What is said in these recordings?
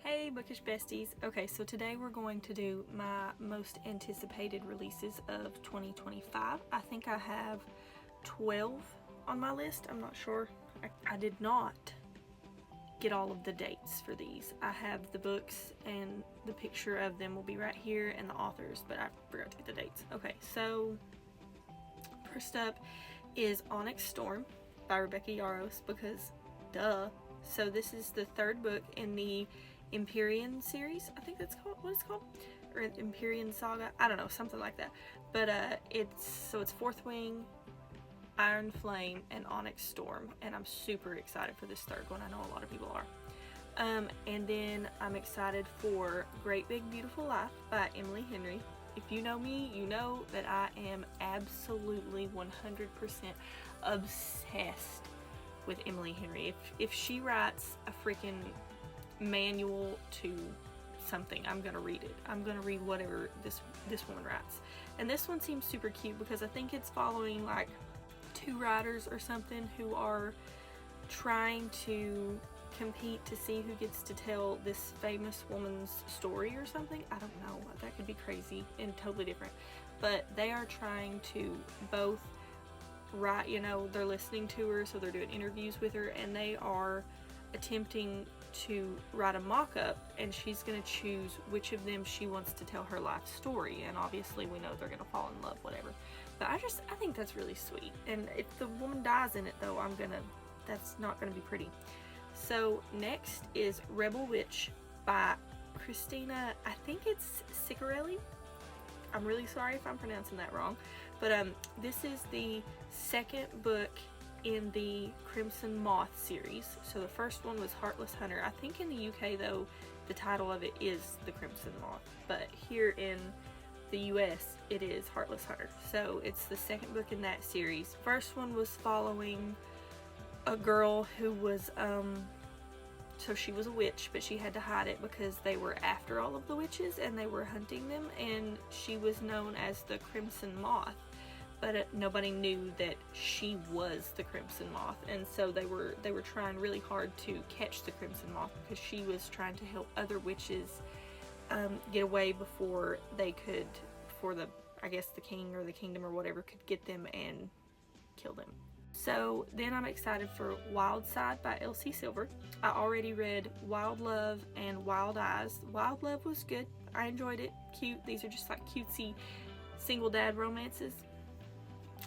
Hey Bookish Besties. Okay, so today we're going to do my most anticipated releases of 2025. I think I have 12 on my list. I'm not sure. I did not get all of the dates for these. I have the books and the picture of them will be right here and the authors, but I forgot to get the dates. Okay, so first up is Onyx Storm by Rebecca Yarros, because duh. So this is the third book in the Empyrean series, I think that's what it's called, or Empyrean Saga, I don't know, something like that. But it's Fourth Wing, Iron Flame, and Onyx Storm, and I'm super excited for this third one. I know a lot of people are. And then I'm excited for Great Big Beautiful Life by Emily Henry. If you know me, you know that I am absolutely 100% obsessed with Emily Henry. If she writes a freaking manual to something, I'm gonna read it. I'm gonna read whatever this woman writes. And this one seems super cute because I think it's following like two writers or something who are trying to compete to see who gets to tell this famous woman's story or something. I don't know, that could be crazy and totally different, but they are trying to both write, you know, they're listening to her, so they're doing interviews with her, and they are attempting to write a mock-up, and she's going to choose which of them she wants to tell her life story. And obviously we know they're going to fall in love, whatever, but I think that's really sweet. And if the woman dies in it though, that's not going to be pretty. So next is Rebel Witch by Christina, I think it's Ciccarelli. I'm really sorry if I'm pronouncing that wrong, but this is the second book in the Crimson Moth series. So the first one was Heartless Hunter. I think in the UK though, the title of it is The Crimson Moth, but here in the US it is Heartless Hunter. So it's the second book in that series. First one was following a girl who was so she was a witch, but she had to hide it because they were after all of the witches and they were hunting them, and she was known as the Crimson Moth, but nobody knew that she was the Crimson Moth. And so they were trying really hard to catch the Crimson Moth because she was trying to help other witches get away before the king or the kingdom or whatever could get them and kill them. So then I'm excited for Wild Side by Elsie Silver. I already read Wild Love and Wild Eyes. Wild Love was good. I enjoyed it. Cute. These are just like cutesy single dad romances.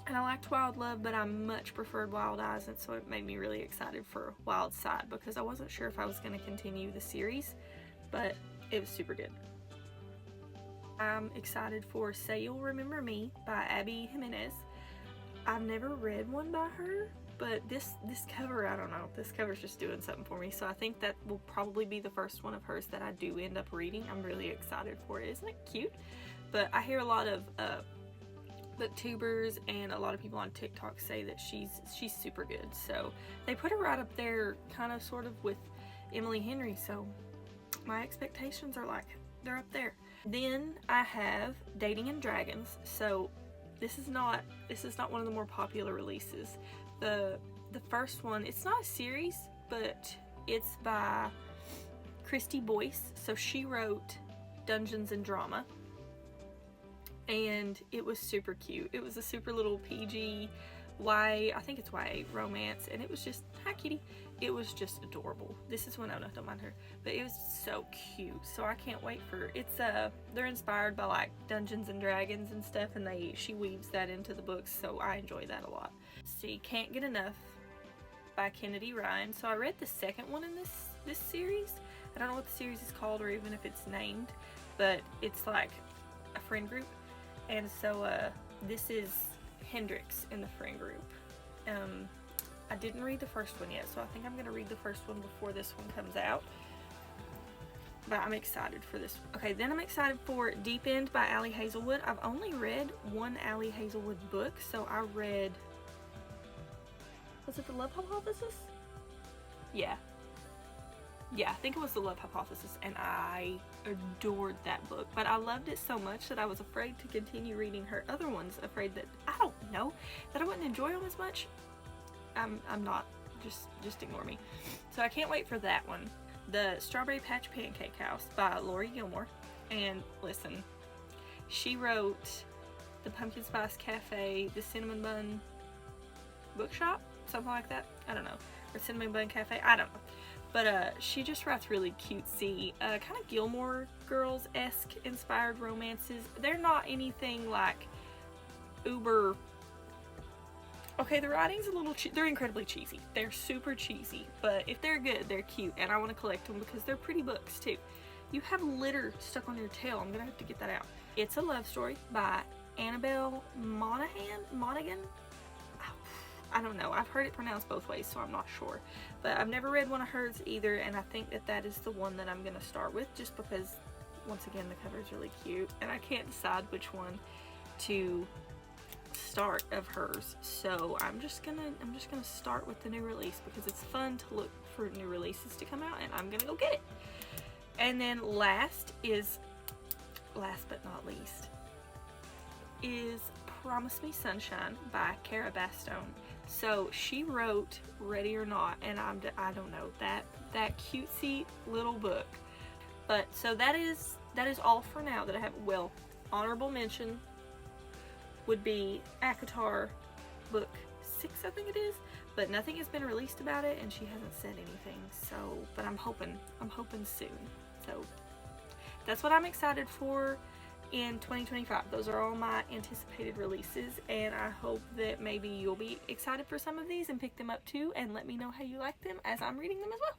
And I liked Wild Love, but I much preferred Wild Eyes, and so it made me really excited for Wild Side because I wasn't sure if I was going to continue the series, but it was super good. I'm excited for Say You'll Remember Me by Abby Jimenez. I've never read one by her, but this cover, I don't know, this cover's just doing something for me, so I think that will probably be the first one of hers that I do end up reading. I'm really excited for it. Isn't it cute? But I hear a lot of booktubers and a lot of people on TikTok say that she's super good, so they put her right up there kind of sort of with Emily Henry, so my expectations are like they're up there. Then I have Dating and Dragons. So this is not one of the more popular releases. The first one, it's not a series, but it's by Christy Boyce. So she wrote Dungeons and Drama, and it was super cute. It was a super little PG I think it's YA romance, and it was just, hi kitty, it was just adorable. This is Winona, don't mind her, but it was so cute. So I can't wait for it's they're inspired by like Dungeons and Dragons and stuff, and she weaves that into the books, so I enjoy that a lot. See, Can't Get Enough by Kennedy Ryan. So I read the second one in this series. I don't know what the series is called or even if it's named, but it's like a friend group, and so this is Hendrix in the friend group. I didn't read the first one yet, so I think I'm gonna read the first one before this one comes out, but I'm excited for this. Okay, then I'm excited for Deep End by Ali Hazelwood. I've only read one Ali Hazelwood book, so I read, was it The Love Hypothesis? Yeah, I think it was The Love Hypothesis, and I adored that book, but I loved it so much that I was afraid to continue reading her other ones, afraid that, I don't know, that I wouldn't enjoy them as much. I'm not, just ignore me. So I can't wait for that one. The Strawberry Patch Pancake House by Lori Gilmore. And listen, she wrote the Pumpkin Spice Cafe, the Cinnamon Bun Bookshop, something like that. I don't know. Or Cinnamon Bun Cafe, I don't know. But she just writes really cutesy, kind of Gilmore Girls-esque inspired romances. They're not anything like uber... Okay, the writing's a little they're incredibly cheesy. They're super cheesy, but if they're good, they're cute, and I want to collect them because they're pretty books too. You have litter stuck on your tail. I'm gonna have to get that out. It's a love story by Annabelle Monaghan? I don't know. I've heard it pronounced both ways, so I'm not sure. But I've never read one of hers either, and I think that that is the one that I'm gonna start with, just because, once again, the cover is really cute, and I can't decide which one to start of hers. So I'm just gonna start with the new release because it's fun to look for new releases to come out, and I'm gonna go get it. And then last but not least, is Promise Me Sunshine by Cara Bastone. So she wrote Ready or Not, and I don't know, that cutesy little book. But so that is all for now that I have. Well, honorable mention would be ACOTAR book 6, I think it is, but nothing has been released about it, and she hasn't said anything. So, but I'm hoping soon. So that's what I'm excited for in 2025. Those are all my anticipated releases, and I hope that maybe you'll be excited for some of these and pick them up too, and let me know how you like them as I'm reading them as well.